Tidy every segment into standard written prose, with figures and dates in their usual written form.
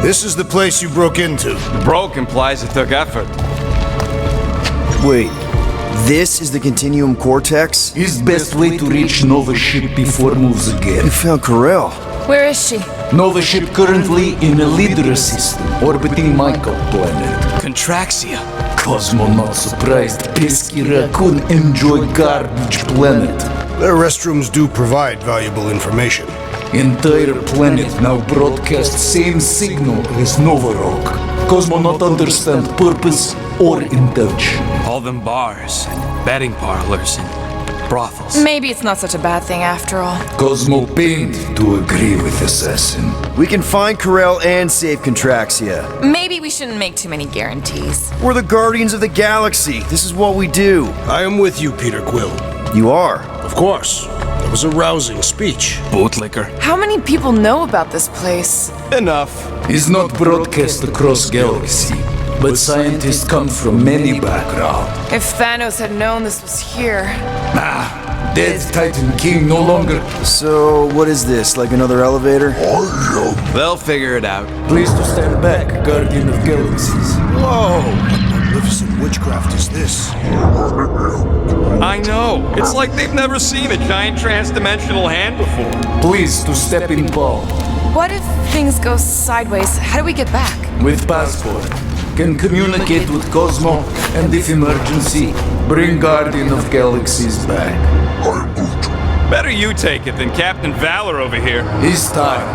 This is the place you broke into. Broke implies it took effort. Wait, this is the Continuum Cortex? Is best way to reach Nova ship before moves again. You found Corel. Where is she? Nova ship currently in a Lydra system, orbiting Michael planet. Contraxia. Cosmo not surprised, pesky raccoon enjoy garbage planet. Their restrooms do provide valuable information. Entire planet now broadcast same signal as Nova Rock. Cosmo not understand purpose or intention. All them bars and betting parlors and brothels. Maybe it's not such a bad thing after all. Cosmo pained to agree with Assassin. We can find Corel and save Contraxia. Maybe we shouldn't make too many guarantees. We're the Guardians of the Galaxy. This is what we do. I am with you, Peter Quill. You are. Of course. That was a rousing speech. Bootlicker. How many people know about this place? Enough. Is not broadcast across galaxy, but scientists come from many backgrounds. If Thanos had known this was here. Dead Titan King no longer. So, what is this? Like another elevator? They'll figure it out. Please to stand back, Guardian of Galaxies. Whoa! What magnificent witchcraft is this? I know. It's like they've never seen a giant trans-dimensional hand before. Please to step in palm. What if things go sideways? How do we get back? With passport. Can communicate with Cosmo, and if emergency, bring Guardian of Galaxies back. Better you take it than Captain Valor over here. It's time.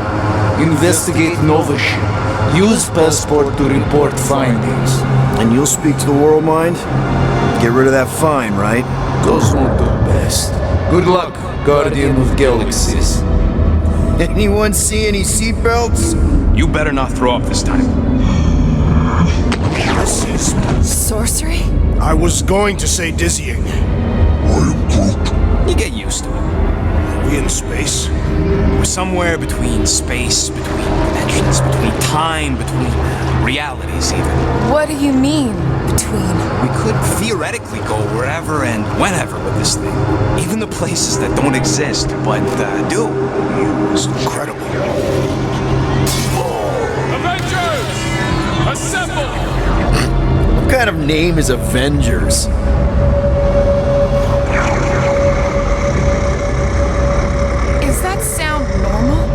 Investigate Nova ship. Use passport to report findings. And you'll speak to the world mind? Get rid of that fine, right? Cosmo do best. Good luck, Guardian of Galaxies. Anyone see any seatbelts? You better not throw up this time. This is... Sorcery? I was going to say dizzying. You get used to it. Are we in space? We're somewhere between space, between dimensions, between time, between realities even. What do you mean, between? We could theoretically go wherever and whenever with this thing. Even the places that don't exist, but do. It's incredible. Avengers! Assemble! What kind of name is Avengers? Is that sound normal?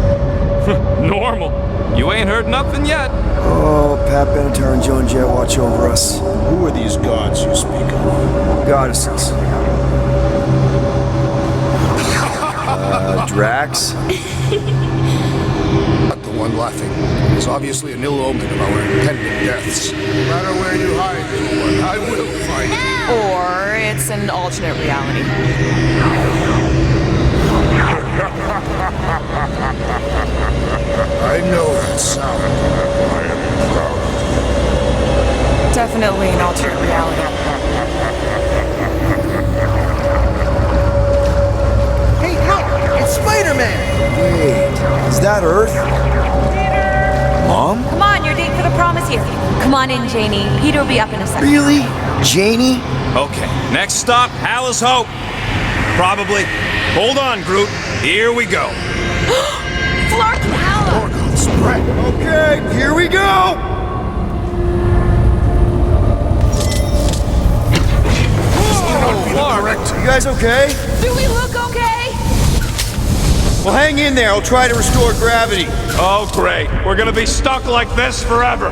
Normal. You ain't heard nothing yet. Oh, Pat Benatar and Joan Jett watch over us. Who are these gods you speak of? Goddesses. Drax? Not the one laughing. It's obviously an ill omen of our impending deaths. No matter where you hide, little one, I will find you. Or it's an alternate reality. I know that sound. I am proud. Definitely an alternate reality. Hey, look! It's Spider-Man! Wait, is that Earth? Mom? Come on, your date for the prom is here. Come on in, Janie. Peter will be up in a second. Really? Janie? Okay, next stop, Hal's Hope. Probably. Hold on, Groot. Here we go. Flark Hallow! Spread. Okay, here we go! You guys okay? Do we look okay? Well, hang in there. I'll try to restore gravity. Oh, great. We're gonna be stuck like this forever.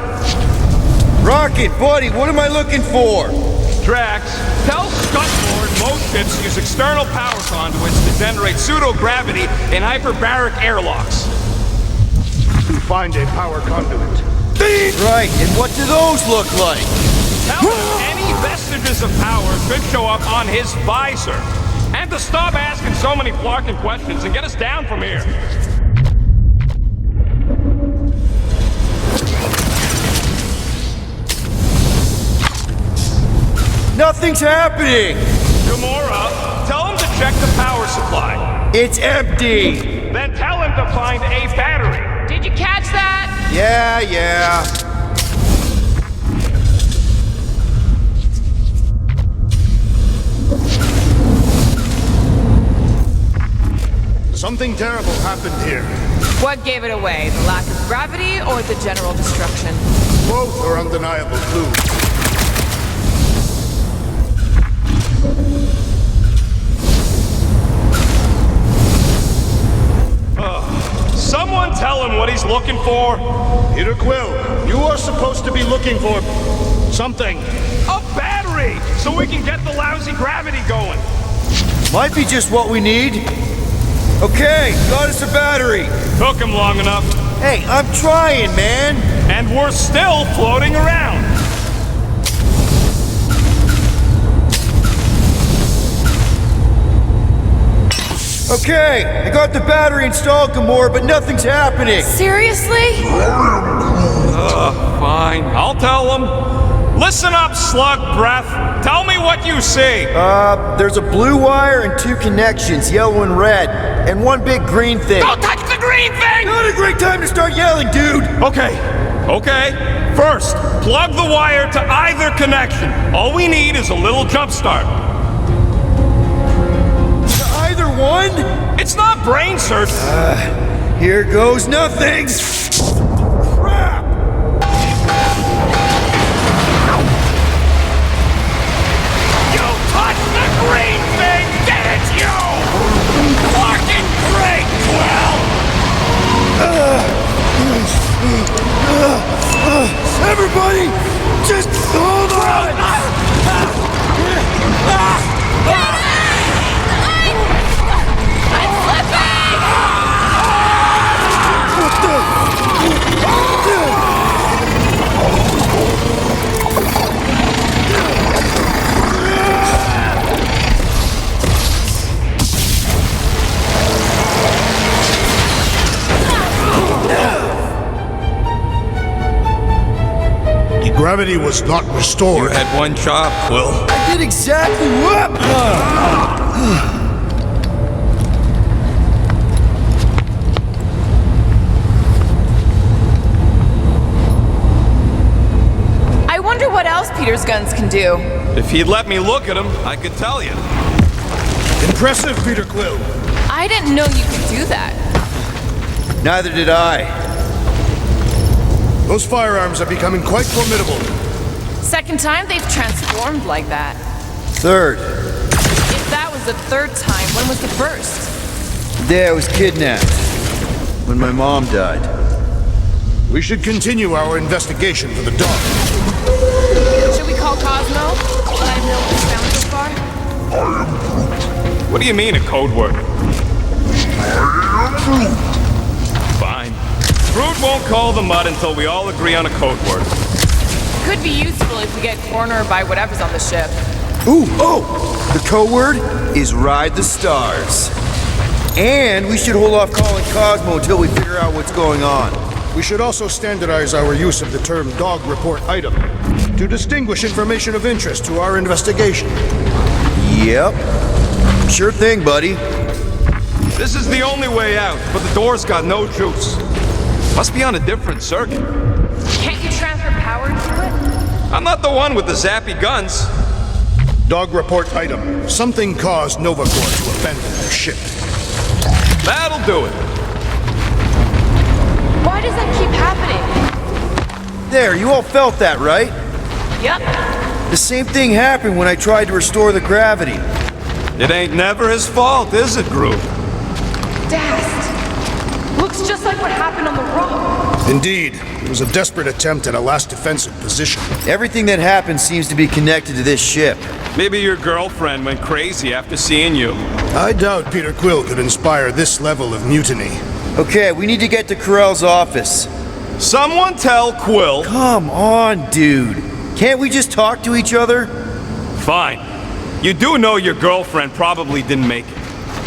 Rocket, buddy, what am I looking for? Drax, tell Scutlord most ships use external power conduits to generate pseudo-gravity in hyperbaric airlocks. To find a power conduit. Right, and what do those look like? Tell him any vestiges of power should show up on his visor. And to stop asking so many flarking questions and get us down from here. Nothing's happening! Gamora, tell him to check the power supply. It's empty! Then tell him to find a battery. Did you catch that? Yeah. Something terrible happened here. What gave it away? The lack of gravity or the general destruction? Both are undeniable clues. Someone tell him what he's looking for. Peter Quill, you are supposed to be looking for something. A battery, so we can get the lousy gravity going. Might be just what we need. Okay, got us a battery. Took him long enough. Hey, I'm trying, man. And we're still floating around. Okay, I got the battery installed, Gamora, but nothing's happening. Seriously? Fine, I'll tell him. Listen up, slug breath. Tell me what you see. There's a blue wire and two connections, yellow and red, and one big green thing. Don't touch the green thing! Not a great time to start yelling, dude. Okay. First, plug the wire to either connection. All we need is a little jump start. Either one? It's not brain surgery. Here goes nothing. Crap! You touched the green thing, didn't you? Fucking great, Quill! Everybody, just hold on! Gravity was not restored. You had one job, Quill. I did exactly what? I wonder what else Peter's guns can do. If he'd let me look at him, I could tell you. Impressive, Peter Quill. I didn't know you could do that. Neither did I. Those firearms are becoming quite formidable. Second time they've transformed like that. Third, If that was the third time, when was the first? the day I was kidnapped. When my mom died. We should continue our investigation for the dog. Should we call Cosmo? Let him know what we found so far? What do you mean, a code word? Fine. Groot won't call the mud until we all agree on a code word. Could be useful if we get cornered by whatever's on the ship. Ooh, the code word is Ride the Stars. And we should hold off calling Cosmo until we figure out what's going on. We should also standardize our use of the term dog report item to distinguish information of interest to our investigation. Yep. Sure thing, buddy. This is the only way out, but the door's got no juice. Must be on a different circuit. Can't you transfer power to it? I'm not the one with the zappy guns. Dog report item. Something caused Nova Corps to abandon their ship. That'll do it. Why does that keep happening? There, you all felt that, right? Yep. The same thing happened when I tried to restore the gravity. It ain't never his fault, is it, Groot? Dast. Looks just like what happened on the rock. Indeed, it was a desperate attempt at a last defensive position. Everything that happened seems to be connected to this ship. Maybe your girlfriend went crazy after seeing you. I doubt Peter Quill could inspire this level of mutiny. Okay, we need to get to Carell's office. Someone tell Quill. Come on, dude. Can't we just talk to each other? Fine. You do know your girlfriend probably didn't make it.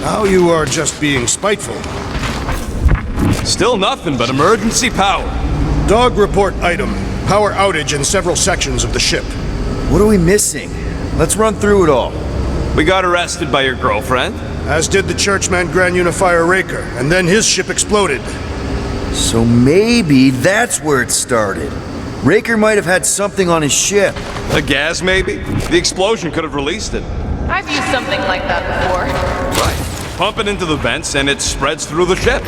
Now you are just being spiteful. Still nothing but emergency power. Dog report item. Power outage in several sections of the ship. What are we missing? Let's run through it all. We got arrested by your girlfriend. As did the Churchman Grand Unifier Raker, and then his ship exploded. So maybe that's where it started. Raker might have had something on his ship. A gas, maybe? The explosion could have released it. I've used something like that before. Right. pump it into the vents, and it spreads through the ship.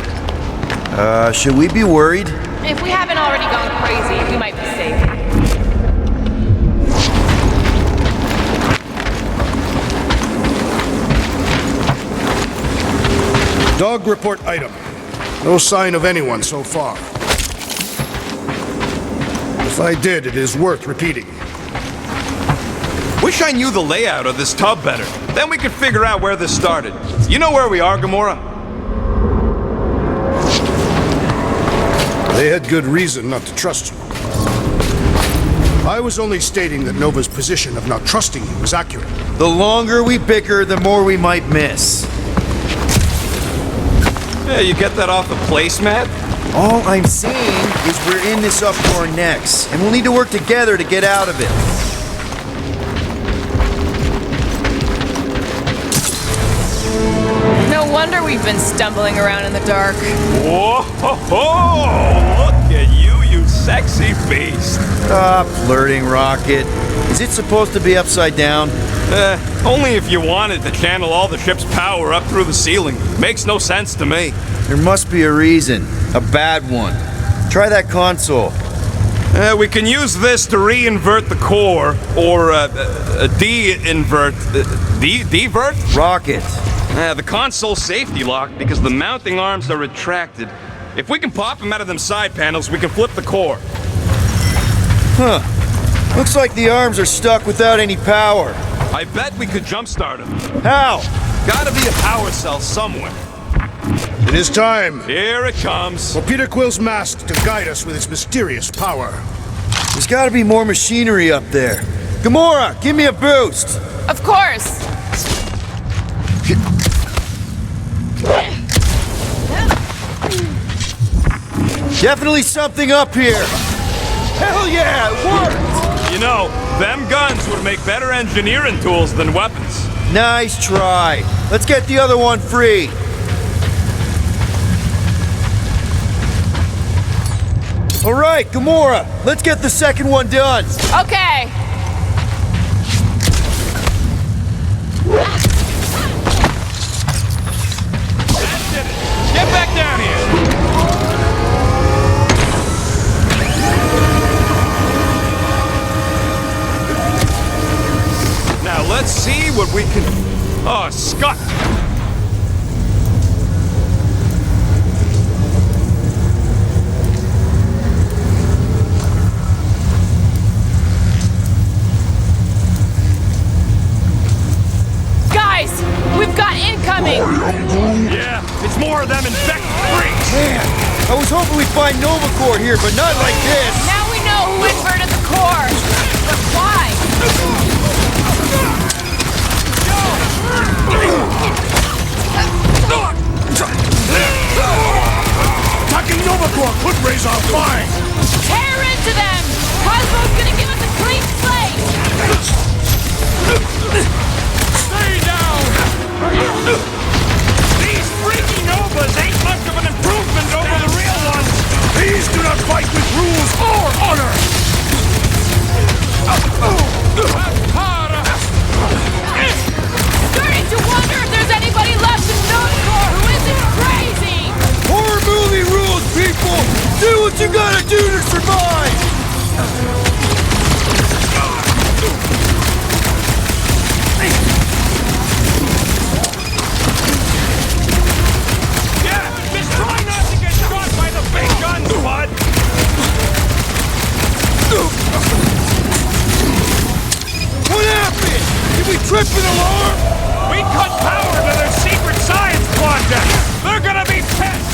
Should we be worried? If we haven't already gone crazy, we might be safe. Dog report item. No sign of anyone so far. If I did, it is worth repeating. Wish I knew the layout of this tub better. Then we could figure out where this started. You know where we are, Gamora? They had good reason not to trust you. I was only stating that Nova's position of not trusting you was accurate. The longer we bicker, the more we might miss. Yeah, you get that off the placemat? All I'm saying is we're in this up to our necks, and we'll need to work together to get out of it. No wonder we've been stumbling around in the dark. Whoa! Look at you, you sexy beast. Stop flirting, Rocket. Is it supposed to be upside down? Only if you wanted to channel all the ship's power up through the ceiling. Makes no sense to me. There must be a reason. A bad one. Try that console. We can use this to re-invert the core, or de-invert... Divert? Rocket. The console's safety locked because the mounting arms are retracted. If we can pop them out of them side panels, we can flip the core. Huh. Looks like the arms are stuck without any power. I bet we could jumpstart them. How? Gotta be a power cell somewhere. It is time Here it comes. for Peter Quill's mask to guide us with its mysterious power. There's gotta be more machinery up there. Gamora, give me a boost. Of course! Definitely something up here. Hell yeah, it worked! You know, them guns would make better engineering tools than weapons. Nice try. Let's get the other one free. All right, Gamora, let's get the second one done. Okay! That did it. Get back down here. Now let's see what we can... Oh, Scott! Guys! We've got incoming! Yeah, it's more of them infected freaks. Man, I was hoping we'd find Nova Corps here, but not like this. Now we know who inverted the core! But why? Attacking Nova Corps could raise our flying! Tear into them! Cosmo's gonna give us a clean slate! Stay down! These freaky Novas ain't much of an improvement over the real ones! These do not fight with rules or honor! Starting to wonder if there's anybody left in Nova Corps who isn't crazy! Horror movie rules, people! Do what you gotta do to survive! Yeah, just try not to get shot by the big guns, bud! What happened? Did we trip an alarm? We cut power to their secret science project! They're gonna be pissed!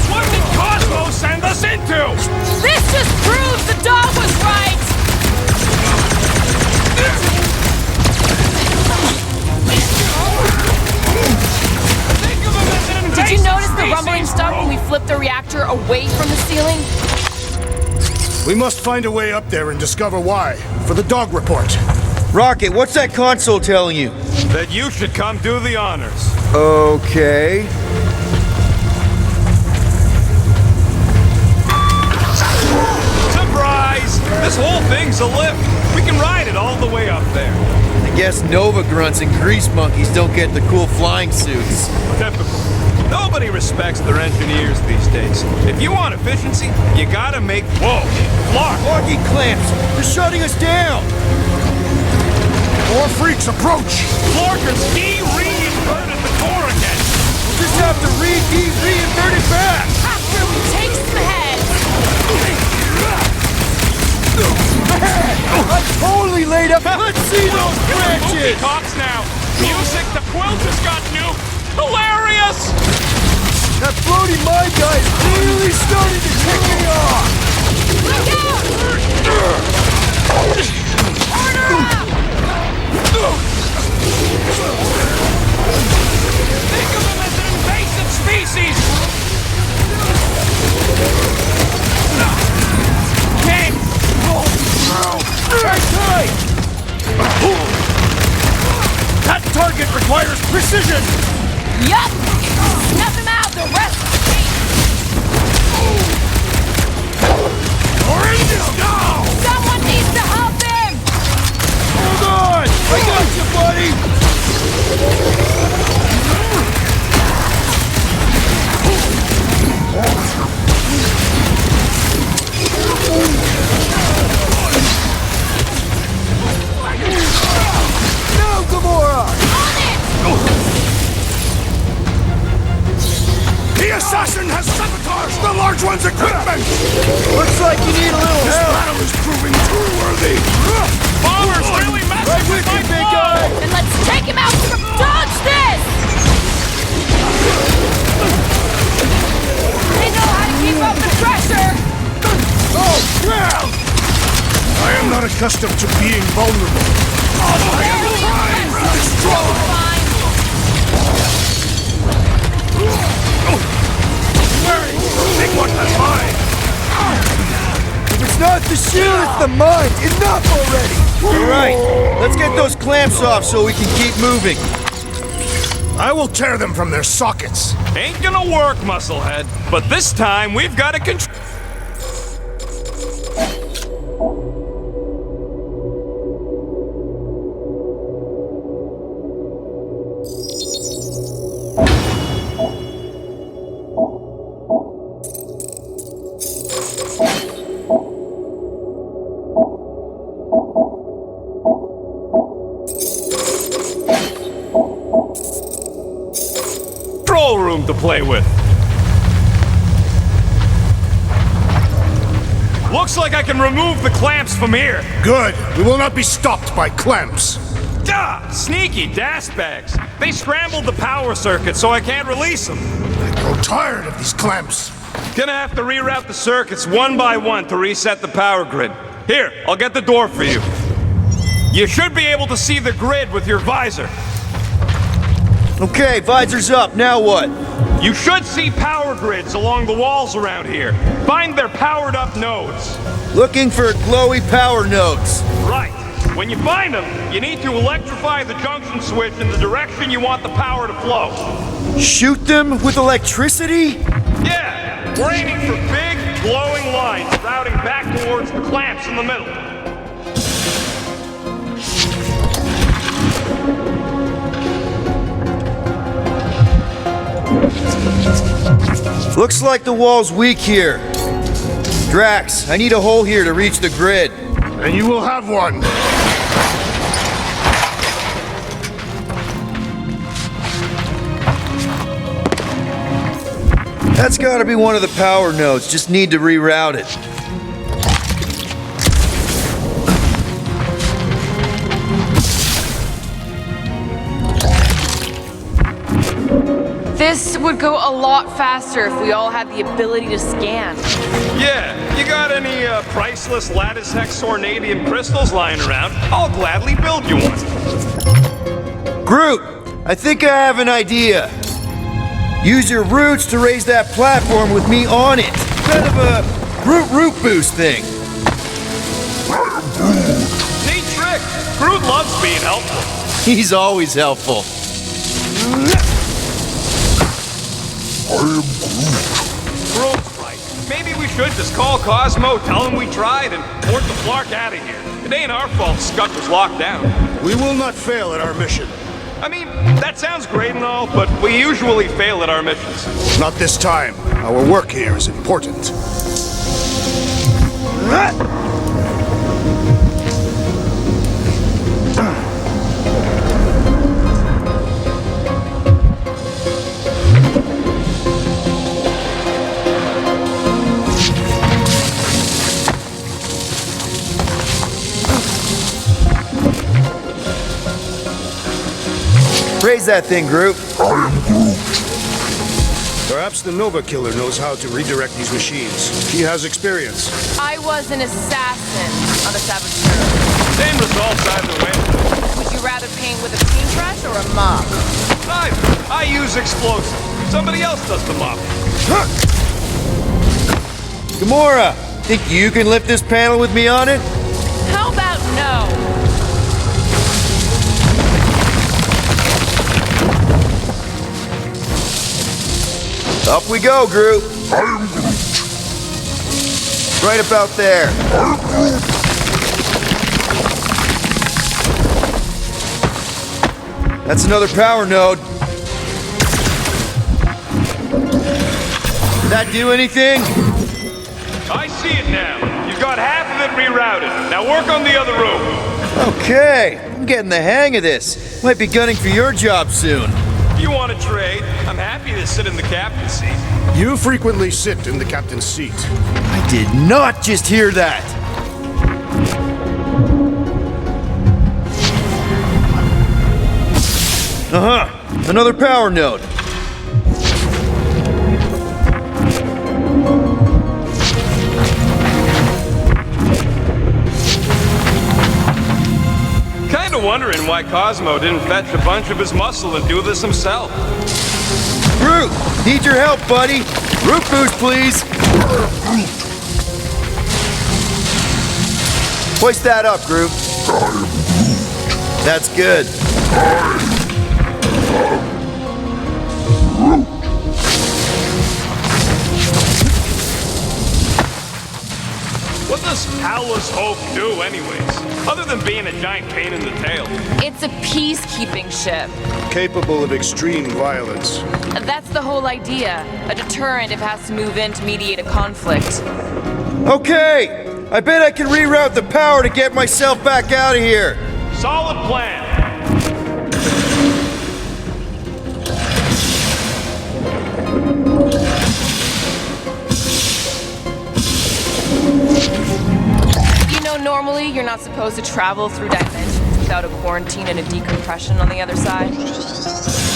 What did Cosmo send us into? This just proves the dog was right! Think of them as an Did you invasive notice the species, rumbling stuff bro. when we flipped the reactor away from the ceiling? We must find a way up there and discover why, for the dog report. Rocket, what's that console telling you? That you should come do the honors. Okay. Surprise! Anyways, this whole thing's a lift. We can ride it all the way up there. I guess Nova grunts and grease monkeys don't get the cool flying suits. Typical. Nobody respects their engineers these days. If you want efficiency, you gotta make... Whoa! Clark! Locking clamps! They're shutting us down! More freaks approach! Clarkers de-reinverted the core again! We'll just have to reinvert it back! After we take some heads! I'm totally laid up! Let's see those branches! Talks now! Music, the quilt has got new! Hilarious! That floaty mind guy is really starting to tick me off! Look out! Order up! Think of them as an invasive species! King! Tight! That target requires precision! Yup! Snuff him out, the rest You're in this now! Someone needs to help him! Hold on! I got you, buddy! No, Gamora! On it! The assassin has sabotaged the large one's equipment! Looks like you need a little This help! battle is proving too worthy! Bombers really messing Right with with my you, big flow! guy! Then let's take him out from... Dodge this! They know how to keep up the pressure! Oh, crap! I am not accustomed to being vulnerable. I am primed for this trouble! Fine. Mary, take what is mine! If it's not the shield, it's the mind! Enough already! Alright, let's get those clamps off so we can keep moving. I will tear them from their sockets. Ain't gonna work, musclehead. But this time, we've got to control... room to play with. Looks like I can remove the clamps from here. Good. We will not be stopped by clamps. Duh! Sneaky bags. They scrambled the power circuit so I can't release them. I grow tired of these clamps. Gonna have to reroute the circuits one by one to reset the power grid. Here, I'll get the door for you. You should be able to see the grid with your visor. Okay, visor's up. Now what? You should see power grids along the walls around here. Find their powered up nodes. Looking for glowy power nodes. Right. When you find them, you need to electrify the junction switch in the direction you want the power to flow. Shoot them with electricity? Yeah, we're aiming for big, glowing lines routing back towards the clamps in the middle. Looks like the wall's weak here. Drax, I need a hole here to reach the grid. And you will have one. That's gotta be one of the power nodes. Just need to reroute it. This would go a lot faster if we all had the ability to scan. Yeah, you got any priceless lattice hex ornadium crystals lying around? I'll gladly build you one. Groot, I think I have an idea. Use your roots to raise that platform with me on it. Kind of a root boost thing. Neat trick. Groot loves being helpful. He's always helpful. Groot's right. Maybe we should just call Cosmo, tell him we tried, and port the Flark out of here. It ain't our fault Scud was locked down. We will not fail at our mission. I mean, that sounds great and all, but we usually fail at our missions. Not this time. Our work here is important. Raise that thing, Groot. Perhaps the Nova Killer knows how to redirect these machines. He has experience. I was an assassin on the saboteur. Same results either way. Would you rather paint with a paintbrush or a mop? I use explosives. Somebody else does the mop. Gamora, think you can lift this panel with me on it? How about no? Up we go, Groot. Right about there. That's another power node. Did that do anything? I see it now. You've got half of it rerouted. Now work on the other room. Okay, I'm getting the hang of this. Might be gunning for your job soon. If you want to trade, I'm happy to sit in the captain's seat. You frequently sit in the captain's seat. I did not just hear that. Another power node. Kinda wondering why Cosmo didn't fetch a bunch of his muscle and do this himself. Groot, need your help, buddy. Root boost, please. Hoist that up, Groot. That's good. What does Howler's Hope do anyways? Other than being a giant pain in the tail. It's a peacekeeping ship. Capable of extreme violence. That's the whole idea. A deterrent if it has to move in to mediate a conflict. Okay, I bet I can reroute the power to get myself back out of here. Solid plan. Normally, you're not supposed to travel through dimensions without a quarantine and a decompression on the other side.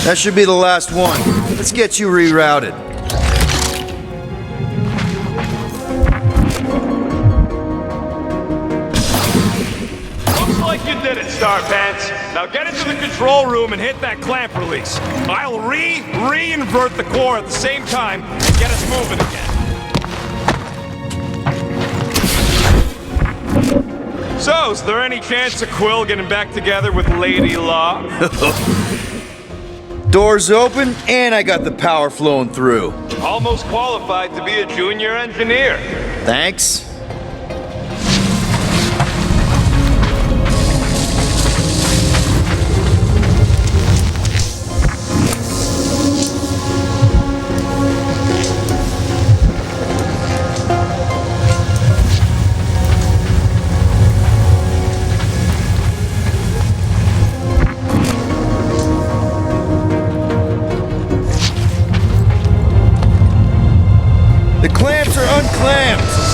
That should be the last one. Let's get you rerouted. Looks like you did it, Starpants. Now get into the control room and hit that clamp release. I'll re-invert the core at the same time and get us moving again. So, is there any chance of Quill getting back together with Lady Law? Doors open, and I got the power flowing through. Almost qualified to be a junior engineer. Thanks.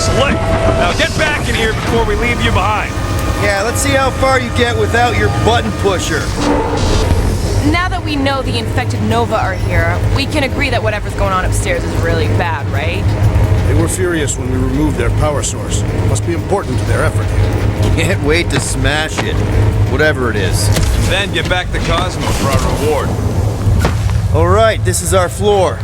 Slick! Now get back in here before we leave you behind. Yeah, let's see how far you get without your button pusher. Now that we know the infected Nova are here, we can agree that whatever's going on upstairs is really bad, right? They were furious when we removed their power source. Must be important to their effort. Can't wait to smash it. Whatever it is. Then get back to Cosmo for our reward. All right, this is our floor.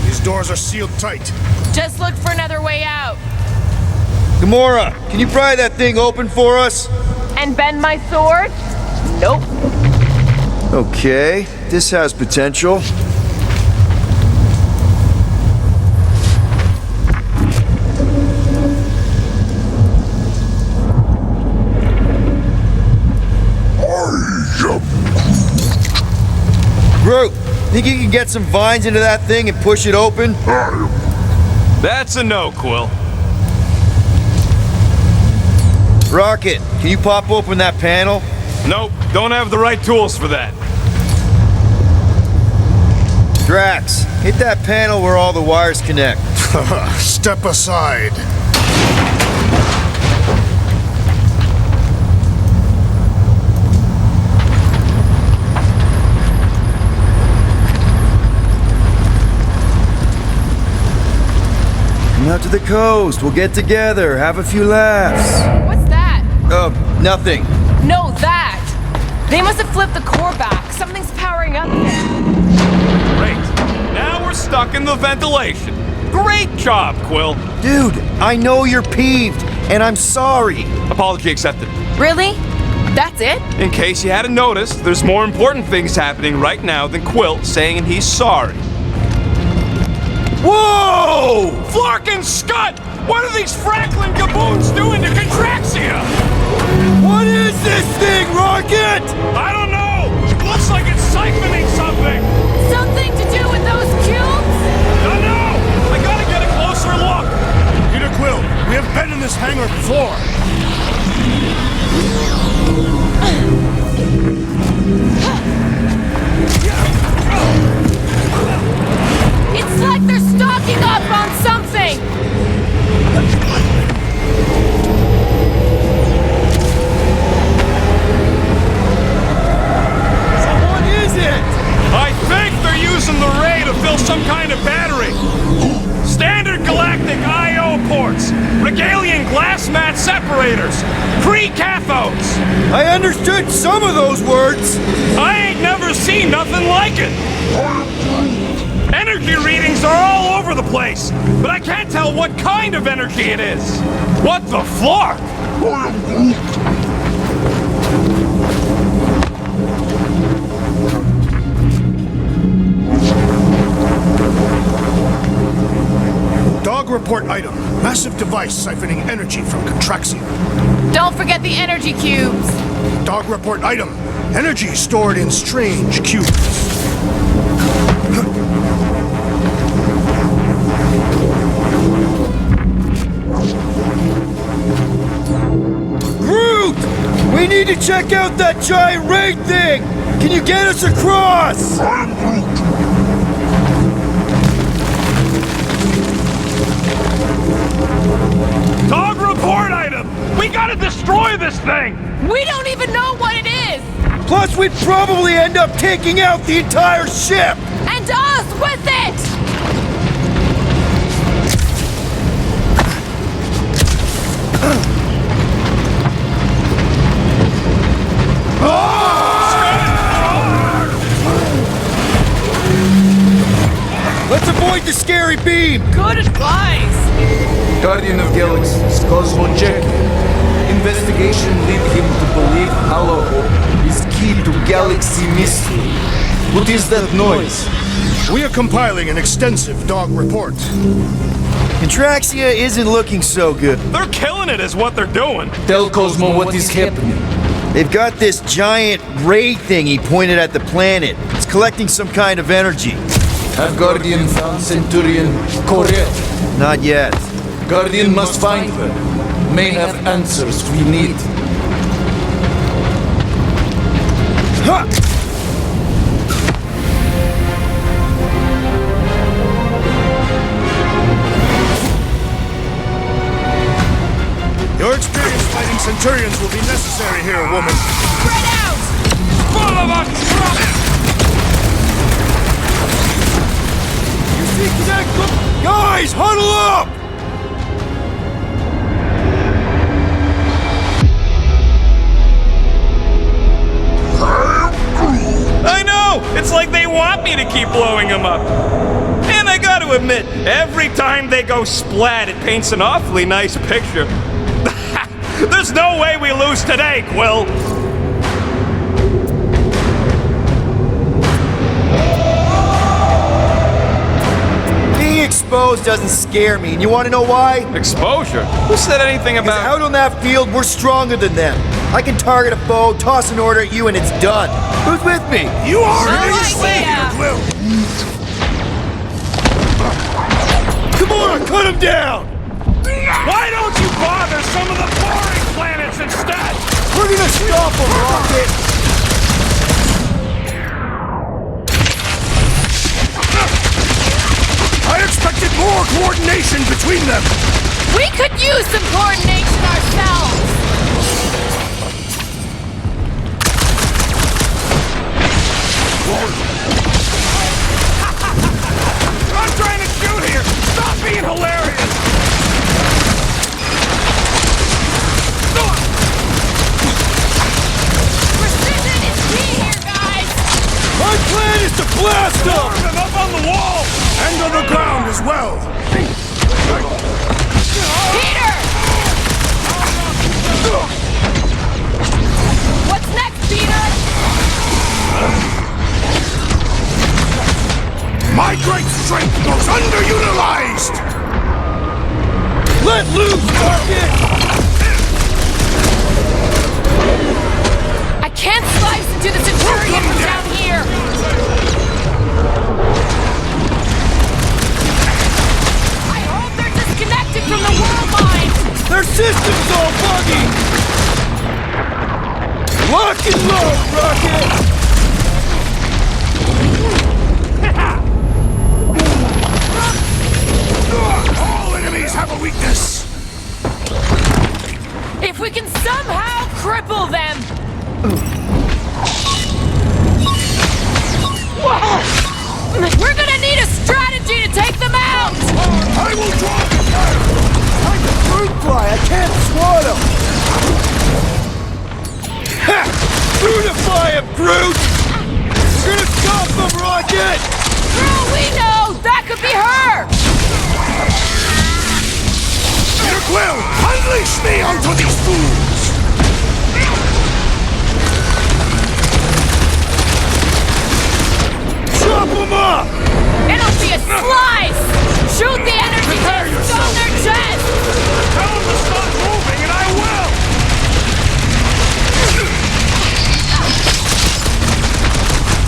These doors are sealed tight. Just look for another way out. Gamora, can you pry that thing open for us? And bend my sword? Nope. Okay, this has potential. Think you can get some vines into that thing and push it open? That's a no, Quill. Rocket, can you pop open that panel? Nope, don't have the right tools for that. Drax, hit that panel where all the wires connect. Step aside. Come out to the coast. We'll get together, have a few laughs. What's that? Nothing. No, that! They must have flipped the core back. Something's powering up there. Great. Now we're stuck in the ventilation. Great job, Quill. Dude, I know you're peeved, and I'm sorry. Apology accepted. Really? That's it? In case you hadn't noticed, there's more important things happening right now than Quill saying he's sorry. Whoa! Flark and Scud! What are these Franklin gaboons doing to Contraxia? What is this thing, Rocket? I don't know! Looks like it's siphoning something! Something to do with those cubes? Don't know! I gotta get a closer look! Peter Quill, we have been in this hangar before. It's like they're stocking up on something! So what is it? I think they're using the ray to fill some kind of battery. Standard galactic I/O ports, Regalian glass mat separators, pre-cathodes. I understood some of those words. I ain't never seen nothing like it. Energy readings are all over the place, but I can't tell what kind of energy it is. What the flark? Dog report item. Massive device siphoning energy from Contraxia. Don't forget the energy cubes! Dog report item. Energy stored in strange cubes. Groot! We need to check out that giant raid thing! Can you get us across? Dog report item! We gotta destroy this thing! We don't even know what it is! Plus, we'd probably end up taking out the entire ship! And us with it! Let's avoid the scary beam! Good advice! Guardian of Galaxies, Cosmo Jack. Investigation lead him to believe Halo is key to galaxy mystery. What is that noise? We are compiling an extensive dog report. Contraxia isn't looking so good. They're killing it is what they're doing. Tell Cosmo what is happening. They've got this giant ray thingy pointed at the planet. It's collecting some kind of energy. Have Guardian found Centurion correct? Not yet. Guardian must find her. May have answers we need. Ha! Your experience fighting Centurions will be necessary here, woman. Spread out! Full of us rubbish! You see that? Guys, huddle up! I know! It's like they want me to keep blowing them up. And I gotta admit, every time they go splat, it paints an awfully nice picture. There's no way we lose today, Quill! Being exposed doesn't scare me, and you want to know why? Exposure? Who said anything Because about... out on that field, we're stronger than them. I can target a foe, toss an order at you, and it's done. Who's with me? You are All in right, slave, yeah. Peter Quill. Come on, cut him down! Why don't you bother some of the boring planets instead? We're gonna stop him, Rocket! I expected more coordination between them! We could use some coordination ourselves! I'm trying to shoot here! Stop being hilarious! Precision is key here, guys! My plan is to blast him! More than up on the wall! And on the ground as well! Peter! What's next, Peter? My great strength goes underutilized! Let loose, Rocket! I can't slice into the Centurion from down here! I hope they're disconnected from the world line! Their system's all buggy! Lock and load, Rocket! All enemies have a weakness! If we can somehow cripple them! We're gonna need a strategy to take them out! I will draw the fire! I'm a fruit fly, I can't swat him! Ha! Fruitify him, Groot! You're gonna stop them, Rocket! For all we know, that could be her! Peter Quill, unleash me onto these fools! Chop them up! It'll be a slice! Shoot the energy discs on their chest! Tell them to stop moving and I will!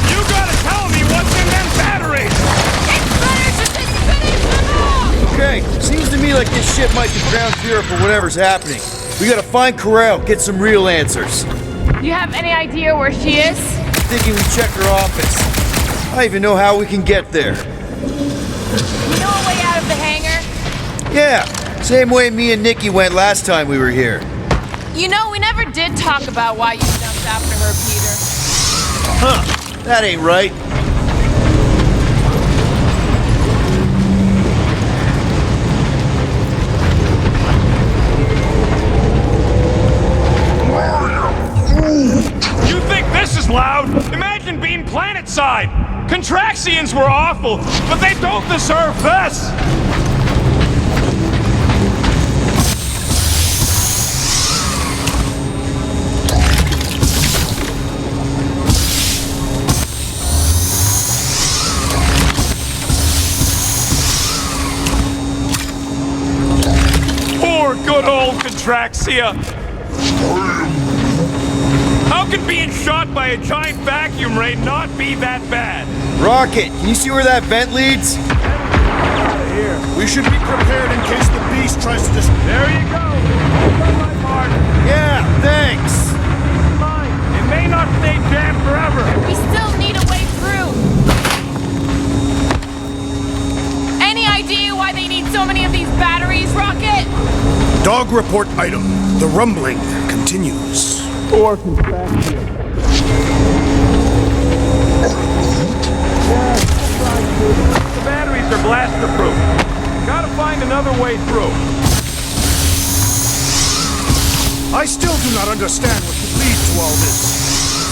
You gotta tell me what's in them batteries! It's better to just finish them off! Okay, seems to me like this ship might be ground zero for whatever's happening. We gotta find Corral, get some real answers. You have any idea where she is? Thinking we check her office. I even know how we can get there. You know a way out of the hangar? Yeah, same way me and Nikki went last time we were here. You know, we never did talk about why you jumped after her, Peter. Huh, that ain't right. You think this is loud? Imagine being planet-side! Contraxians were awful, but they don't deserve this! Poor good old Contraxia! How can being shot by a giant vacuum ray not be that bad? Rocket, can you see where that vent leads? We should be prepared in case the beast tries to just... There you go! Hold my mark. Yeah, thanks. Mine. It may not stay jammed forever. We still need a way through. Any idea why they need so many of these batteries, Rocket? Dog report item. The rumbling continues. Or contraction. The batteries are blaster-proof. Gotta find another way through. I still do not understand what could lead to all this.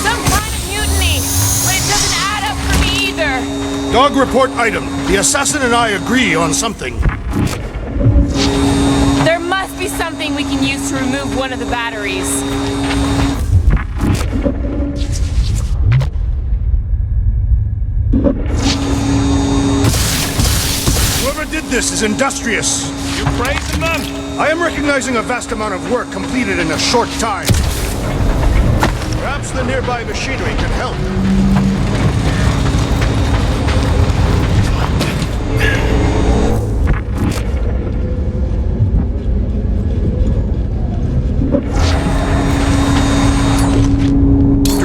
Some kind of mutiny, but it doesn't add up for me either. Dog report item. The assassin and I agree on something. There must be something we can use to remove one of the batteries. Whoever did this is industrious. You praising them? I am recognizing a vast amount of work completed in a short time. Perhaps the nearby machinery can help.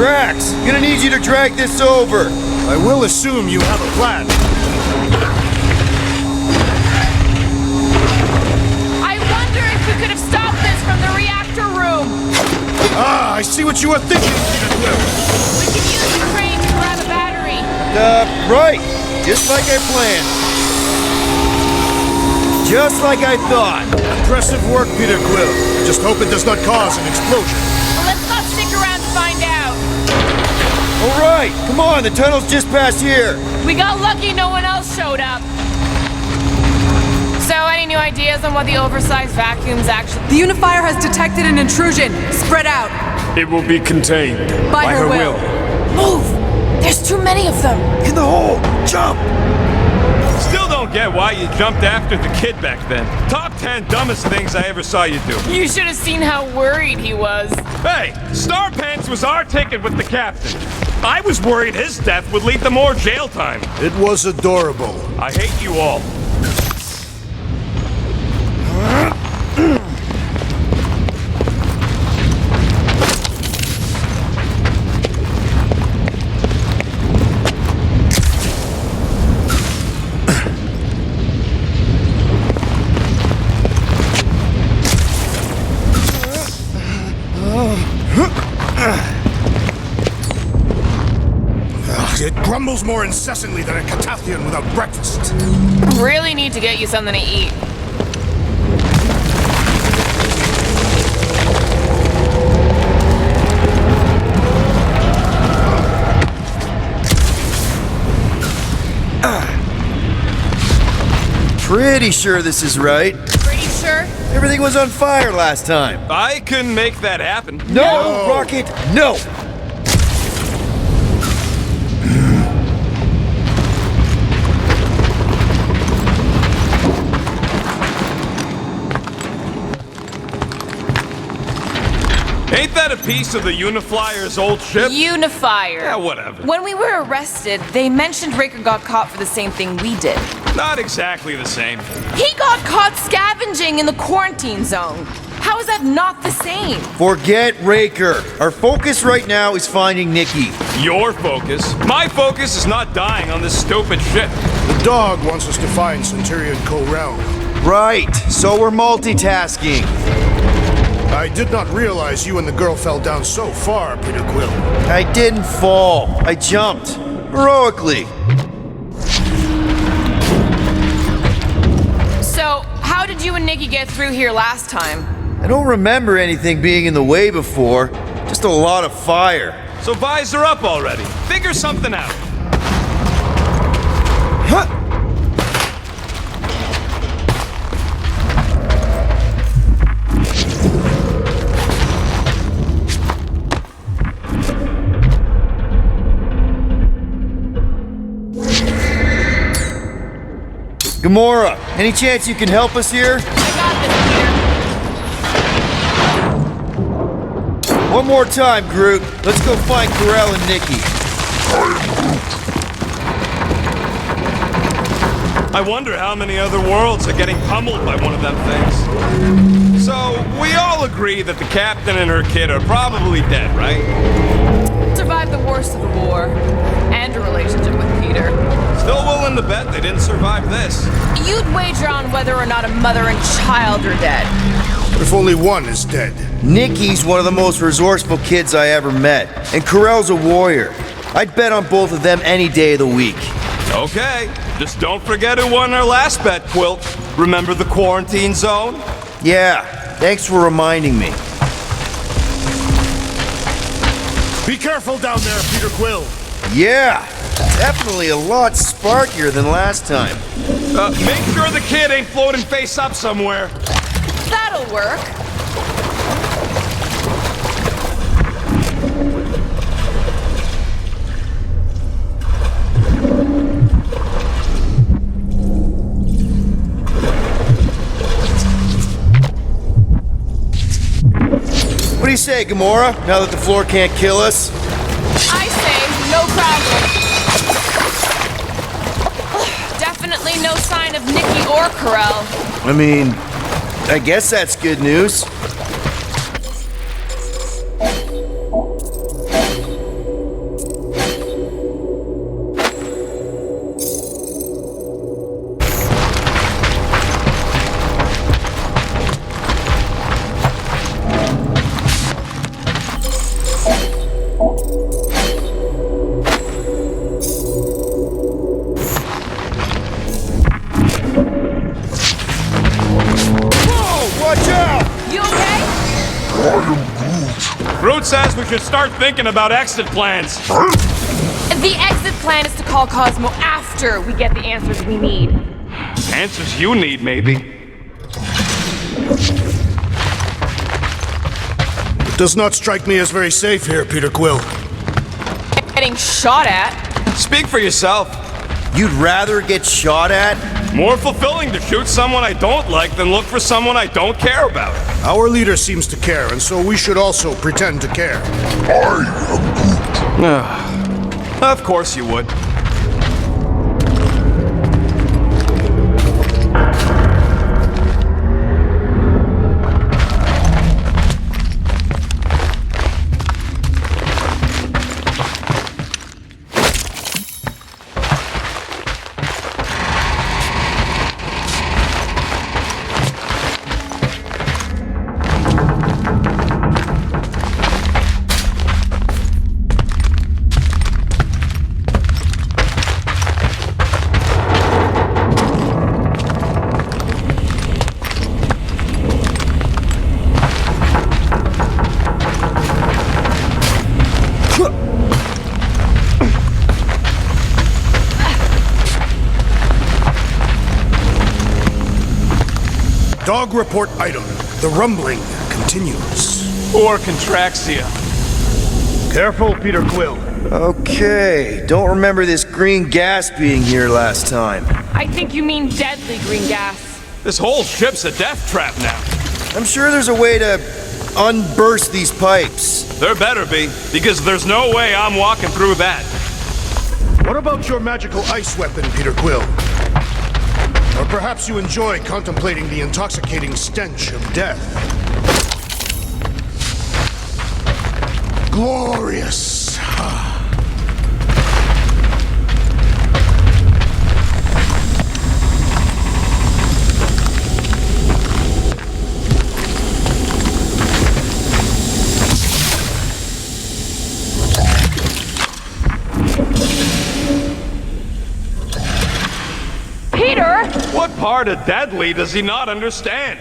Drax, gonna need you to drag this over. I will assume you have a plan. I wonder if we could have stopped this from the reactor room. Ah, I see what you were thinking, Peter Quill. We could use the crane to grab a battery. Right. Just like I planned. Just like I thought. Impressive work, Peter Quill. Just hope it does not cause an explosion. Well, let's not stick around to find out. All right, come on, the tunnel's just past here. We got lucky no one else showed up. So, any new ideas on what the oversized vacuums actually... The unifier has detected an intrusion. Spread out. It will be contained. By her will. Move! There's too many of them. In the hole, jump! Still don't get why you jumped after the kid back then. Top 10 dumbest things I ever saw you do. You should have seen how worried he was. Hey, Star Pants was our ticket with the captain. I was worried his death would lead to more jail time. It was adorable. I hate you all. It grumbles more incessantly than a Catathian without breakfast. Really need to get you something to eat. Pretty sure this is right. Pretty sure? Everything was on fire last time. I couldn't make that happen. No, Rocket, no! Ain't that a piece of the Uniflyer's old ship? Unifier. Yeah, whatever. When we were arrested, they mentioned Raker got caught for the same thing we did. Not exactly the same. He got caught scavenging in the quarantine zone. How is that not the same? Forget Raker. Our focus right now is finding Nikki. Your focus. My focus is not dying on this stupid ship. The dog wants us to find Centurion Corel. Right, so we're multitasking. I did not realize you and the girl fell down so far, Peter Quill. I didn't fall. I jumped. Heroically. So, how did you and Nikki get through here last time? I don't remember anything being in the way before. Just a lot of fire. So visor up already. Figure something out. Huh! Gamora, any chance you can help us here? I got this, Peter. One more time, Groot. Let's go find Corel and Nikki. I wonder how many other worlds are getting pummeled by one of them things. So, we all agree that the captain and her kid are probably dead, right? Survived the worst of the war. And a relationship with Peter. Still willing to bet they didn't survive this. You'd wager on whether or not a mother and child are dead. If only one is dead. Nikki's one of the most resourceful kids I ever met, and Corel's a warrior. I'd bet on both of them any day of the week. Okay, just don't forget who won our last bet, Quilt. Remember the quarantine zone? Yeah, thanks for reminding me. Be careful down there, Peter Quill. Yeah, definitely a lot sparkier than last time. Make sure the kid ain't floating face up somewhere. That'll work. What do you say, Gamora, now that the floor can't kill us? I say, no problem. Definitely no sign of Nikki or Corel. I mean, I guess that's good news. says we should start thinking about exit plans. The exit plan is to call Cosmo after we get the answers we need. Answers you need, maybe. It does not strike me as very safe here, Peter Quill. Getting shot at. Speak for yourself. You'd rather get shot at? More fulfilling to shoot someone I don't like than look for someone I don't care about. Our leader seems to care, and so we should also pretend to care. Of course you would. Dog report item. The rumbling continues. Or contraxia. Careful, Peter Quill. Okay, don't remember this green gas being here last time. I think you mean deadly green gas. This whole ship's a death trap now. I'm sure there's a way to unburst these pipes. There better be, because there's no way I'm walking through that. What about your magical ice weapon, Peter Quill? Or perhaps you enjoy contemplating the intoxicating stench of death. Glorious. Peter! What part of deadly does he not understand?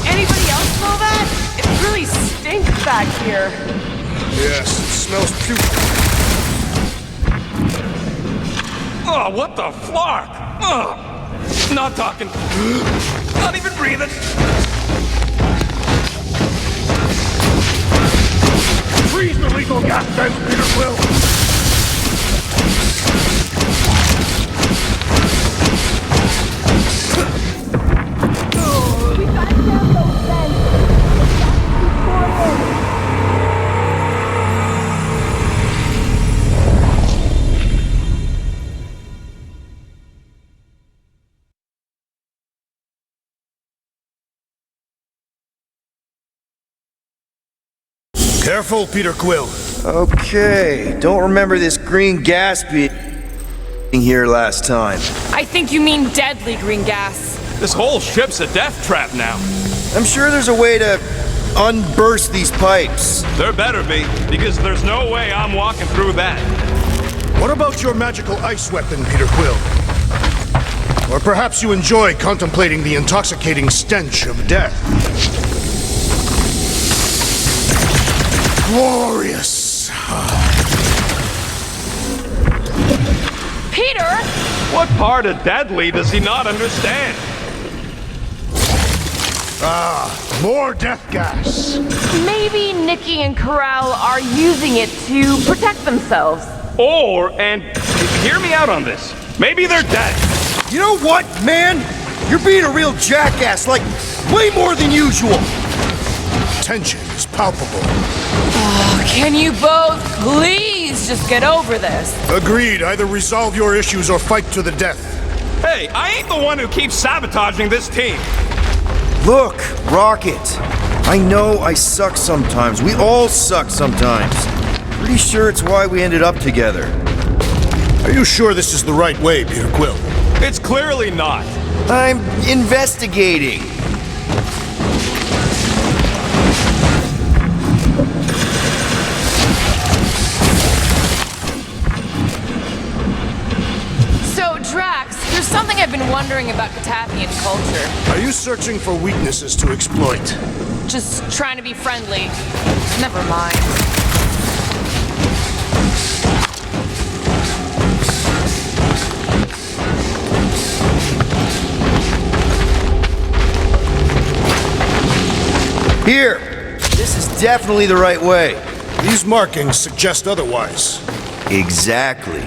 Anybody else smell that? It really stinks back here. Yes, it smells putrid. Oh, what the flark? Oh, not talking. Not even breathing. Freeze the lethal gas vents, Peter Quill! Careful, Peter Quill. Okay, don't remember this green gas being here last time. I think you mean deadly green gas. This whole ship's a death trap now. I'm sure there's a way to unburst these pipes. There better be, because there's no way I'm walking through that. What about your magical ice weapon, Peter Quill? Or perhaps you enjoy contemplating the intoxicating stench of death. Glorious. Peter! What part of deadly does he not understand? More death gas. Maybe Nikki and Corral are using it to protect themselves. Or, and hear me out on this, maybe they're dead. You know what, man? You're being a real jackass, like, way more than usual. Tension is palpable. Can you both please just get over this? Agreed. Either resolve your issues or fight to the death. Hey, I ain't the one who keeps sabotaging this team. Look, Rocket. I know I suck sometimes. We all suck sometimes. Pretty sure it's why we ended up together. Are you sure this is the right way, Peter Quill? It's clearly not. I'm investigating. wondering about Catathian culture. Are you searching for weaknesses to exploit? Just trying to be friendly. Never mind. Here! This is definitely the right way. These markings suggest otherwise. Exactly.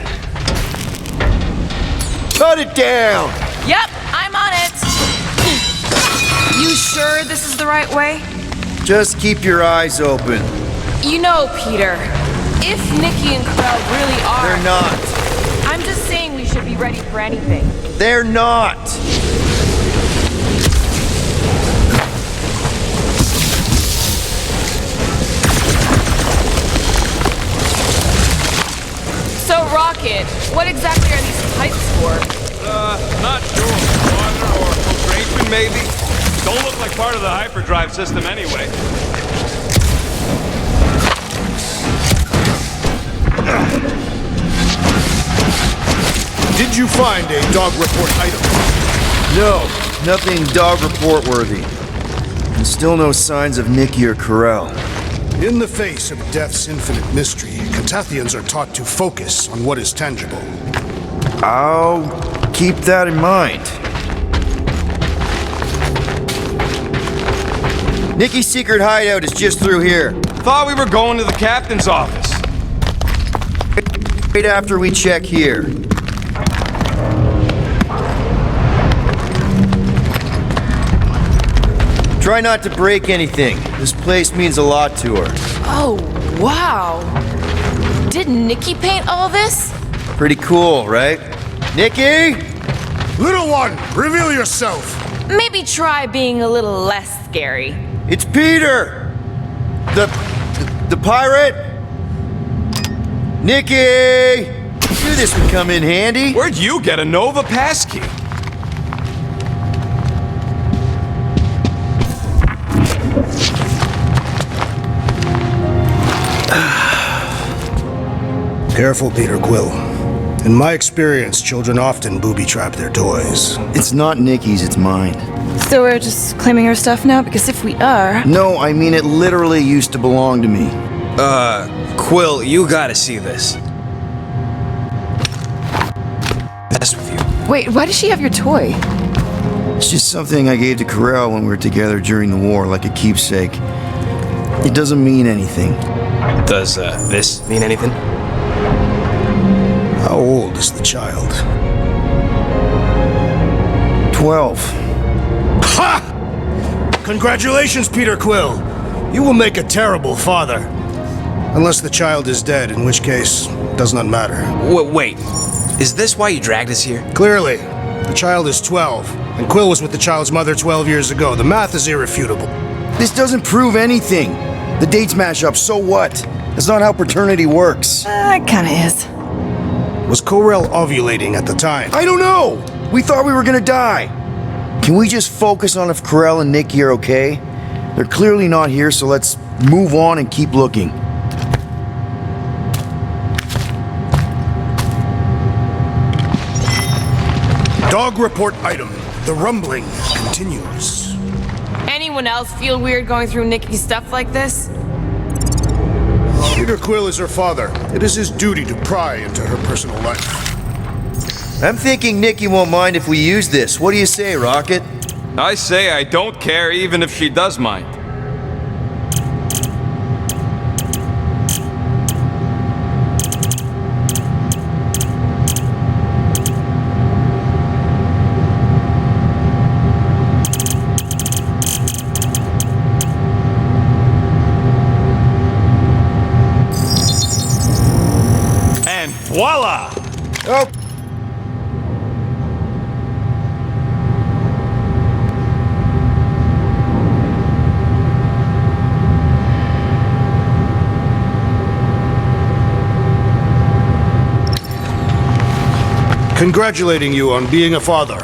Cut it down! Yep, I'm on it. You sure this is the right way? Just keep your eyes open. You know, Peter, if Nikki and Krell really are... They're not. I'm just saying we should be ready for anything. They're not! So, Rocket, what exactly are these pipes for? Not sure. Water or filtration, maybe? Don't look like part of the hyperdrive system anyway. Did you find a dog report item? No, nothing dog report worthy. And still no signs of Nikki or Corell. In the face of death's infinite mystery, Catathians are taught to focus on what is tangible. I'll keep that in mind. Nikki's secret hideout is just through here. Thought we were going to the captain's office. Right after we check here. Try not to break anything. This place means a lot to her. Oh, wow. Did Nikki paint all this? Pretty cool, right? Nikki? Little one, reveal yourself! Maybe try being a little less scary. It's Peter! The pirate? Nikki! Knew this would come in handy. Where'd you get a Nova passkey? Careful, Peter Quill. In my experience, children often booby-trap their toys. It's not Nikki's, it's mine. So we're just claiming her stuff now? Because if we are... No, I mean it literally used to belong to me. Quill, you gotta see this. Best with you. Wait, why does she have your toy? It's just something I gave to Corell when we were together during the war, like a keepsake. It doesn't mean anything. Does, this mean anything? How old is the child? 12. Ha! Congratulations, Peter Quill! You will make a terrible father. Unless the child is dead, in which case, it does not matter. Wait. Is this why you dragged us here? Clearly, the child is 12, and Quill was with the child's mother 12 years ago. The math is irrefutable. This doesn't prove anything. The dates match up, so what? That's not how paternity works. It kinda is. Was Corell ovulating at the time? I don't know! We thought we were gonna die. Can we just focus on if Corell and Nikki are okay? They're clearly not here, so let's move on and keep looking. Dog report item. The rumbling continues. Anyone else feel weird going through Nikki's stuff like this? Peter Quill is her father. It is his duty to pry into her personal life. I'm thinking Nikki won't mind if we use this. What do you say, Rocket? I say I don't care even if she does mind. And voila! Oh. Congratulating you on being a father.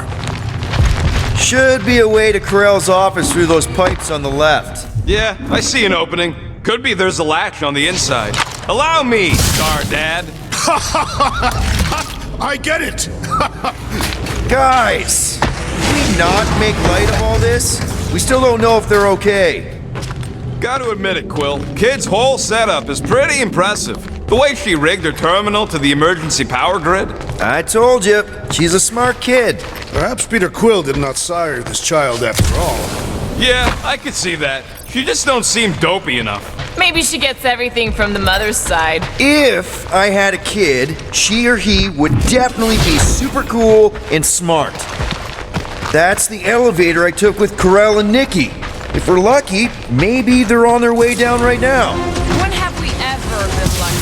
Should be a way to Corell's office through those pipes on the left. Yeah, I see an opening. Could be there's a latch on the inside. Allow me, Star Dad. I get it! Guys, can we not make light of all this? We still don't know if they're okay. Gotta admit it, Quill. Kid's whole setup is pretty impressive. The way she rigged her terminal to the emergency power grid. I told you, she's a smart kid. Perhaps Peter Quill did not sire this child after all. Yeah, I could see that. She just don't seem dopey enough. Maybe she gets everything from the mother's side. If I had a kid, she or he would definitely be super cool and smart. That's the elevator I took with Corell and Nikki. If we're lucky, maybe they're on their way down right now. When have we ever been lucky?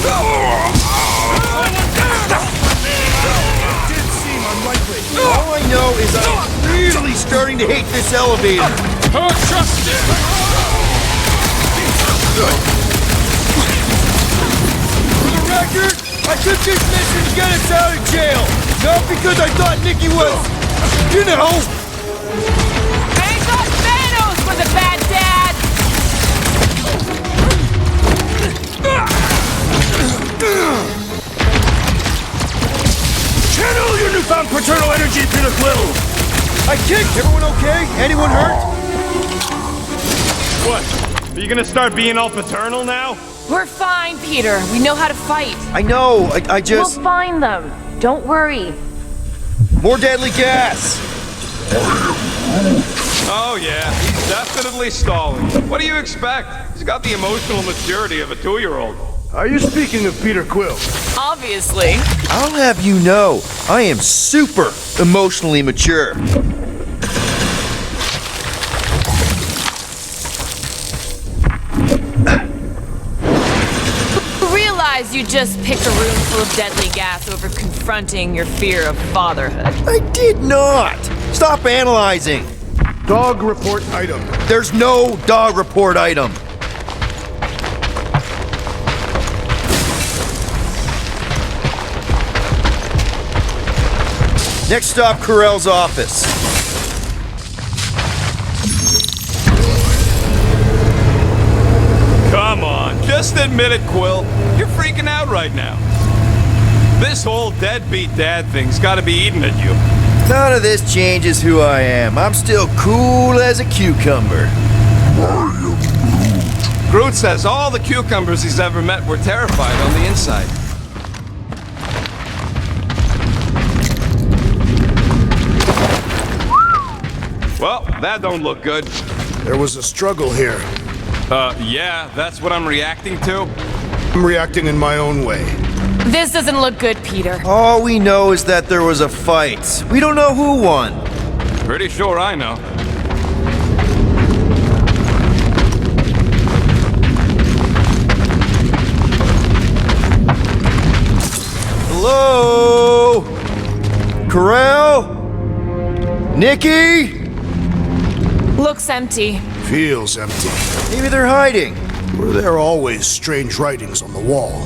It did seem unlikely. All I know is I'm really starting to hate this elevator. For the record, I took this mission to get us out of jail. Not because I thought Nikki was, you know. I thought Thanos was a bad dad! Channel your newfound paternal energy, Peter Quill! I kicked. Everyone okay? Anyone hurt? What? Are you gonna start being all paternal now? We're fine, Peter. We know how to fight. I know, I just... We'll find them. Don't worry. More deadly gas! Oh yeah, he's definitely stalling. What do you expect? He's got the emotional maturity of a 2-year-old. Are you speaking of Peter Quill? Obviously. I'll have you know, I am super emotionally mature. Realize you just picked a room full of deadly gas over confronting your fear of fatherhood. I did not! Stop analyzing! Dog report item. There's no dog report item. Next stop, Corell's office. Come on, just admit it, Quill. You're freaking out right now. This whole deadbeat dad thing's gotta be eating at you. None of this changes who I am. I'm still cool as a cucumber. Groot says all the cucumbers he's ever met were terrified on the inside. Well, that don't look good. There was a struggle here. Yeah, that's what I'm reacting to. I'm reacting in my own way. This doesn't look good, Peter. All we know is that there was a fight. We don't know who won. Pretty sure I know. Hello? Corell? Nikki? Looks empty. Feels empty. Maybe they're hiding. Were there always strange writings on the wall?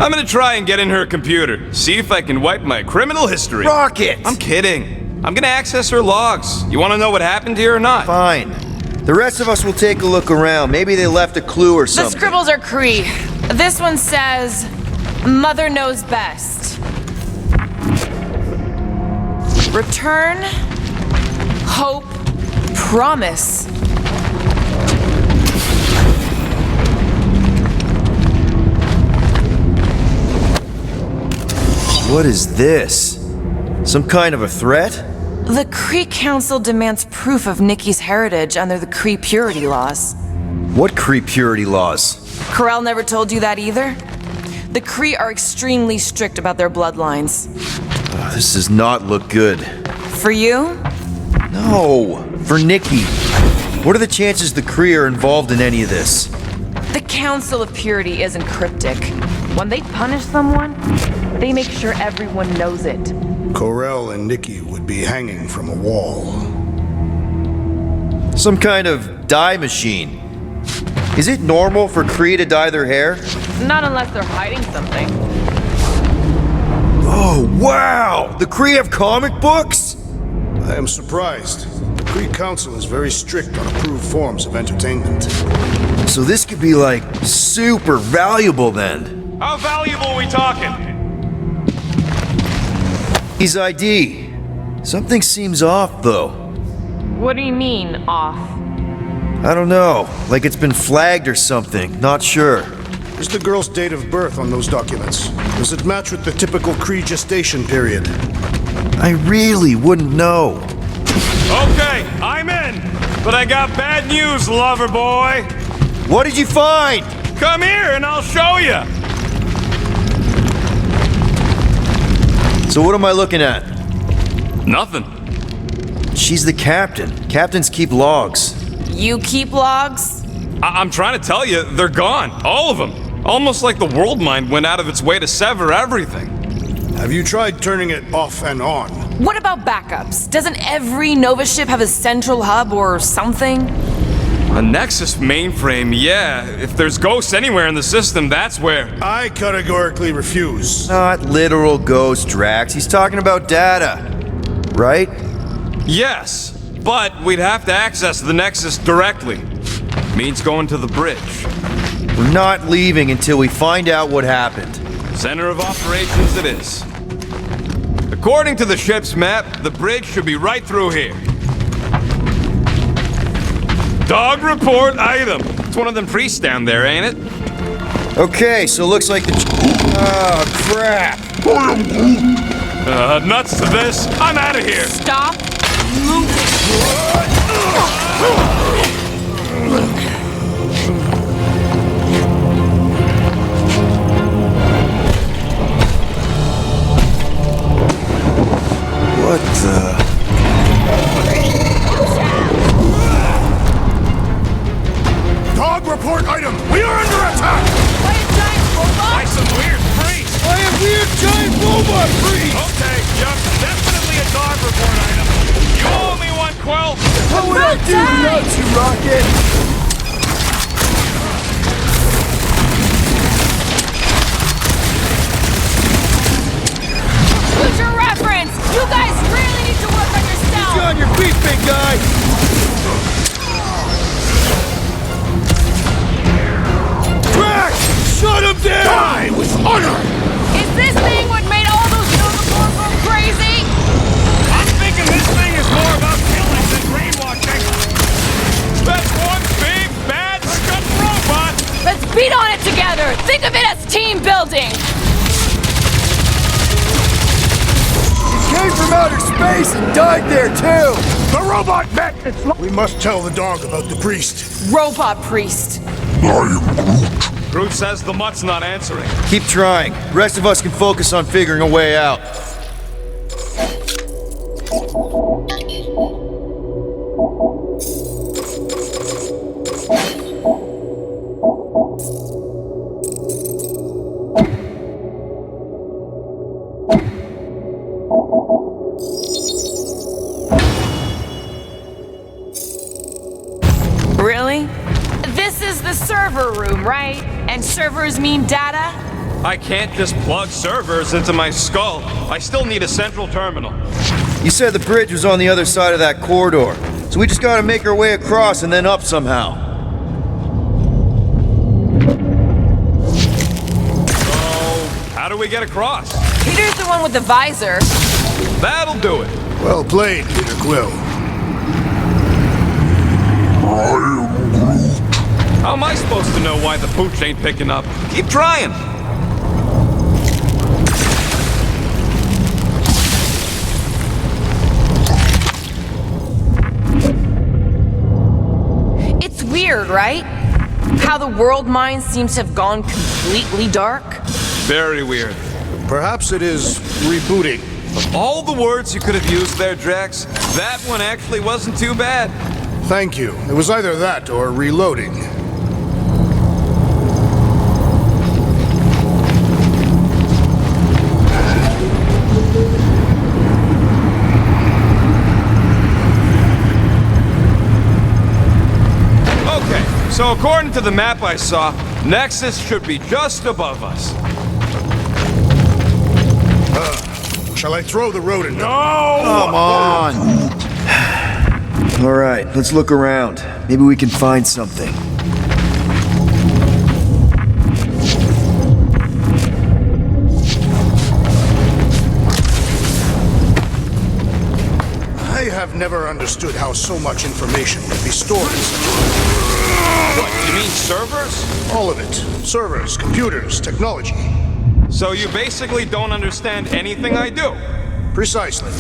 I'm gonna try and get in her computer, see if I can wipe my criminal history. Rocket! I'm kidding. I'm gonna access her logs. You wanna know what happened here or not? Fine. The rest of us will take a look around. Maybe they left a clue or The something. scribbles are Cree. This one says, Mother knows best. Return, hope, promise. What is this? Some kind of a threat? The Cree Council demands proof of Nikki's heritage under the Cree purity laws. What Cree purity laws? Corell never told you that either? The Cree are extremely strict about their bloodlines. This does not look good. For you? No, for Nikki. What are the chances the Cree are involved in any of this? The Council of Purity isn't cryptic. When they punish someone, they make sure everyone knows it. Corell and Nikki would be hanging from a wall. Some kind of dye machine. Is it normal for Cree to dye their hair? Not unless they're hiding something. Oh, wow! The Cree have comic books? I am surprised. The Cree Council is very strict on approved forms of entertainment. So this could be like super valuable then. How valuable are we talking? His ID. Something seems off, though. What do you mean, off? I don't know, like it's been flagged or something, not sure. Is the girl's date of birth on those documents? Does it match with the typical Cree gestation period? I really wouldn't know. Okay, I'm in. But I got bad news, lover boy. What did you find? Come here and I'll show you. So what am I looking at? Nothing. She's the captain. Captains keep logs. You keep logs? I'm trying to tell you, they're gone. All of them. Almost like the world mind went out of its way to sever everything. Have you tried turning it off and on? What about backups? Doesn't every Nova ship have a central hub or something? A Nexus mainframe, yeah. If there's ghosts anywhere in the system, that's where. I categorically refuse. Not literal ghost, Drax. He's talking about data. Right? Yes, but we'd have to access the Nexus directly. Means going to the bridge. We're not leaving until we find out what happened. Center of operations it is. According to the ship's map, the bridge should be right through here. Dog report item. It's one of them priests down there, ain't it? Okay, so looks like the... Oh, crap. Nuts to this. I'm out of here. Stop moving. What the... Dog report item! We are under attack! By a giant robot? By some weird priests. I have weird giant robot freeze! Okay, yup, definitely a dog report item. You owe me one, Quill. What would I do without you, Rocket? Future reference! You guys really need to work on yourself! Get on your feet, big guy! Drax! Shut him down! Die with honor! Is this thing what made all those unicorns go crazy? I'm thinking this thing is more about killing than brainwashing. That's one big, bad, scuff robot. Let's beat on it together! Think of it as team building! Came from outer space and died there, too! The robot met its... We must tell the dog about the priest. Robot priest. Groot says the mutt's not answering. Keep trying. The rest of us can focus on figuring a way out. Really? This is the server room, right? And servers mean data? I can't just plug servers into my skull. I still need a central terminal. You said the bridge was on the other side of that corridor, so we just gotta make our way across and then up somehow. So, how do we get across? Peter's the one with the visor. That'll do it. Well played, Peter Quill. How am I supposed to know why the pooch ain't picking up? Keep trying. It's weird, right? How the world mind seems to have gone completely dark. Very weird. Perhaps it is rebooting. Of all the words you could have used there, Drax, that one actually wasn't too bad. Thank you. It was either that or reloading. Okay, so according to the map I saw, Nexus should be just above us. Shall I throw the rodent? No! Come on! Alright, let's look around. Maybe we can find something. never understood how so much information could be stored in such a... What, you mean servers? All of it. Servers, computers, technology. So you basically don't understand anything I do? Precisely.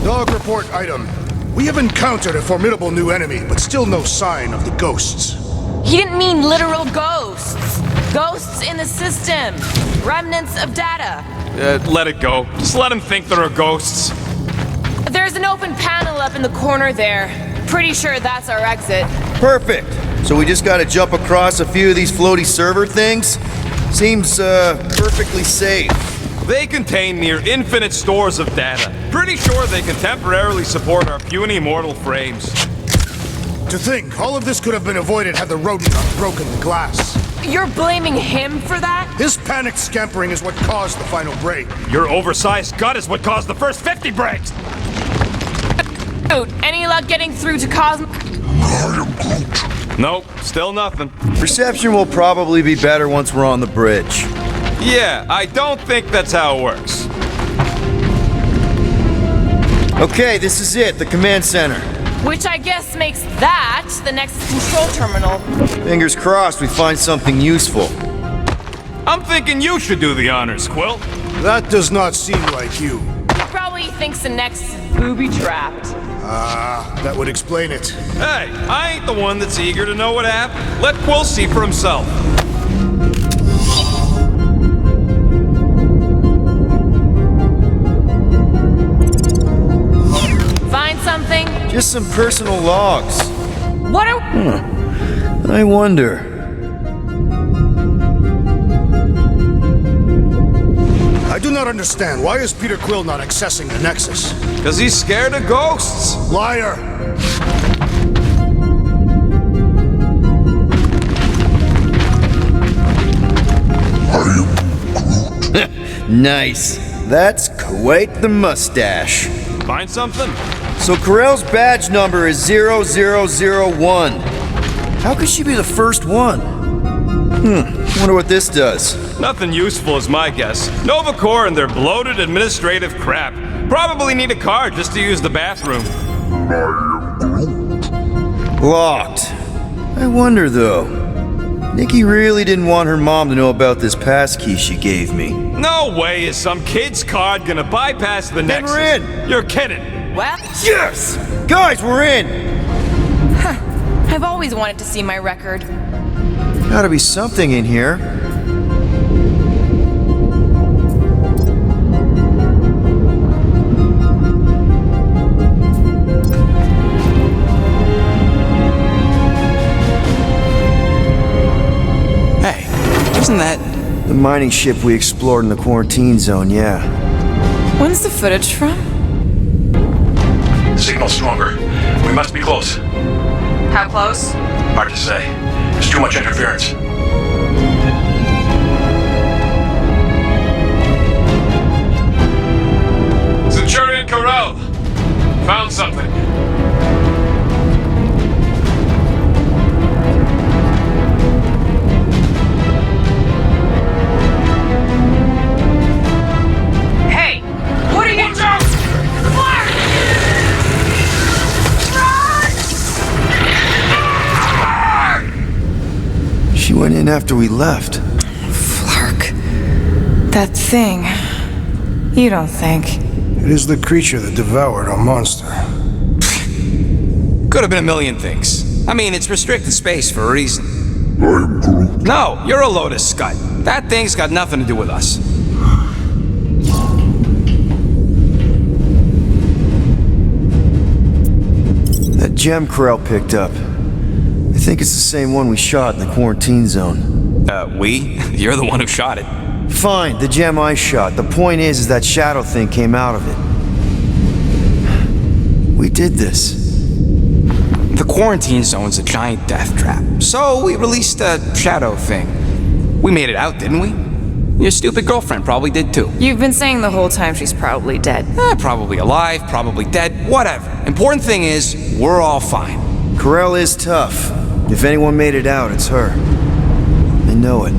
Dog report item. We have encountered a formidable new enemy, but still no sign of the ghosts. He didn't mean literal ghosts. Ghosts in the system. Remnants of data. Let it go. Just let him think there are ghosts. There's an open panel up in the corner there. Pretty sure that's our exit. Perfect. So we just gotta jump across a few of these floaty server things? Seems, perfectly safe. They contain near infinite stores of data. Pretty sure they can temporarily support our puny mortal frames. To think, all of this could have been avoided had the rodent not broken the glass. You're blaming him for that? His panicked scampering is what caused the final break. Your oversized gut is what caused the first 50 breaks! Dude, any luck getting through to Cosmo? Nope, still nothing. Reception will probably be better once we're on the bridge. Yeah, I don't think that's how it works. Okay, this is it, the command center. Which I guess makes that the next control terminal. Fingers crossed we find something useful. I'm thinking you should do the honors, Quill. That does not seem like you. He probably thinks the next is booby-trapped. That would explain it. Hey, I ain't the one that's eager to know what happened. Let Quill see for himself. Find something? Just some personal logs. What are... I wonder. I do not understand. Why is Peter Quill not accessing the Nexus? Because he's scared of ghosts. Liar! Nice. That's quite the mustache. Find something? So Corell's badge number is 0001. How could she be the first one? Wonder what this does. Nothing useful is my guess. Nova Corps and their bloated administrative crap. Probably need a card just to use the bathroom. Locked. I wonder though. Nikki really didn't want her mom to know about this passkey she gave me. No way is some kid's card gonna bypass the Nexus. we're in. You're kidding. Well, Yes! Guys, we're in! I've always wanted to see my record. Gotta be something in here. Hey, wasn't that... The mining ship we explored in the quarantine zone, yeah. When's the footage from? Signal stronger. We must be close. How close? Hard to say. There's too much interference. Centurion Corral! Found something. Hey! What are you... Watch out! She went in after we left. Flark. That thing. You don't think... It is the creature that devoured our monster. Could have been a million things. I mean, it's restricted space for a reason. No, you're a Lotus Scud. That thing's got nothing to do with us. That gem Corell picked up. I think it's the same one we shot in the quarantine zone. We? You're the one who shot it. Fine, the gem I shot. The point is that shadow thing came out of it. We did this. The quarantine zone's a giant death trap. So we released a shadow thing. We made it out, didn't we? Your stupid girlfriend probably did too. You've been saying the whole time she's probably dead. Probably alive, probably dead, whatever. Important thing is, we're all fine. Corell is tough. If anyone made it out, it's her. I know it.